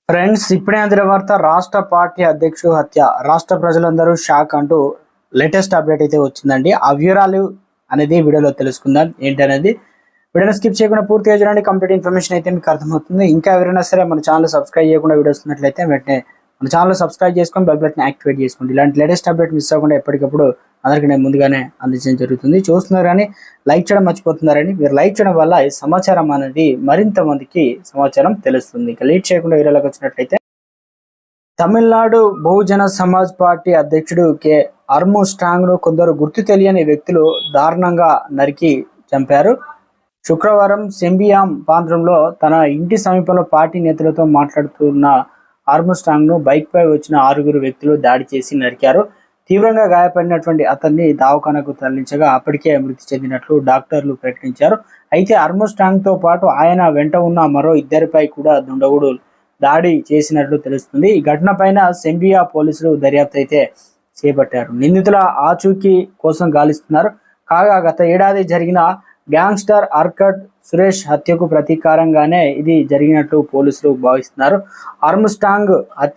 Friends, ఇప్పుడే అందిన వార్త. రాష్ట్ర పార్టీ అధ్యక్షుడు హత్య, రాష్ట్ర ప్రజలందరూ షాక్ అంటూ లేటెస్ట్ అప్డేట్ అయితే వచ్చిందండి. ఆ వివరాలు అనేది వీడియోలో తెలుసుకుందాం. ఏంటనేది వీడియోని స్కిప్ చేయకుండా పూర్తిగా చూడండి. కంప్లీట్ ఇన్ఫర్మేషన్ అయితే మీకు అర్థమవుతుంది. ఇంకా ఎవరైనా సరే మన ఛానల్ సబ్స్క్రైబ్ చేయకుండా వీడియోస్ ఉన్నట్లయితే వెంటనే మన ఛానల్ సబ్స్క్రైబ్ చేసుకొని బెల్ బటన్ యాక్టివేట్ చేసుకోండి. ఇలాంటి లేటెస్ట్ అప్డేట్ మిస్ అవ్వకుండా ఎప్పటికప్పుడు అందరికీ నేను ముందుగానే అందించడం జరుగుతుంది. చూస్తున్నారు కానీ లైక్ చేయడం మర్చిపోతున్నారని. మీరు లైక్ చేయడం వల్ల ఈ సమాచారం అనేది మరింత మందికి సమాచారం తెలుస్తుంది. ఇక లేట్ చేయకుండా వీడియోలోకి వచ్చినట్లయితే, తమిళనాడు బహుజన సమాజ్ పార్టీ అధ్యక్షుడు కె ఆర్మ్స్ట్రాంగ్ ను కొందరు గుర్తు తెలియని వ్యక్తులు దారుణంగా నరికి చంపారు. శుక్రవారం సెంబియాం ప్రాంతంలో తన ఇంటి సమీపంలో పార్టీ నేతలతో మాట్లాడుతున్న ఆర్మ్స్ట్రాంగ్ ను బైక్ పై వచ్చిన 6 వ్యక్తులు దాడి చేసి నరికారు. తీవ్రంగా గాయపడినటువంటి అతన్ని దవాఖానకు తరలించగా అప్పటికే మృతి చెందినట్లు డాక్టర్లు ప్రకటించారు. అయితే ఆర్మ్స్ట్రాంగ్ తో పాటు ఆయన వెంట ఉన్న మరో 2 కూడా దుండగుడు దాడి చేసినట్లు తెలుస్తుంది. ఈ ఘటన పైన సెంబియా పోలీసులు దర్యాప్తు అయితే చేపట్టారు. నిందితుల ఆచూకీ కోసం గాలిస్తున్నారు. కాగా గత ఏడాది జరిగిన గ్యాంగ్స్టర్ ఆర్కడ్ సురేష్ హత్యకు ప్రతీకారంగానే ఇది జరిగినట్లు పోలీసులు భావిస్తున్నారు. ఆర్మ్స్ట్రాంగ్ హత్య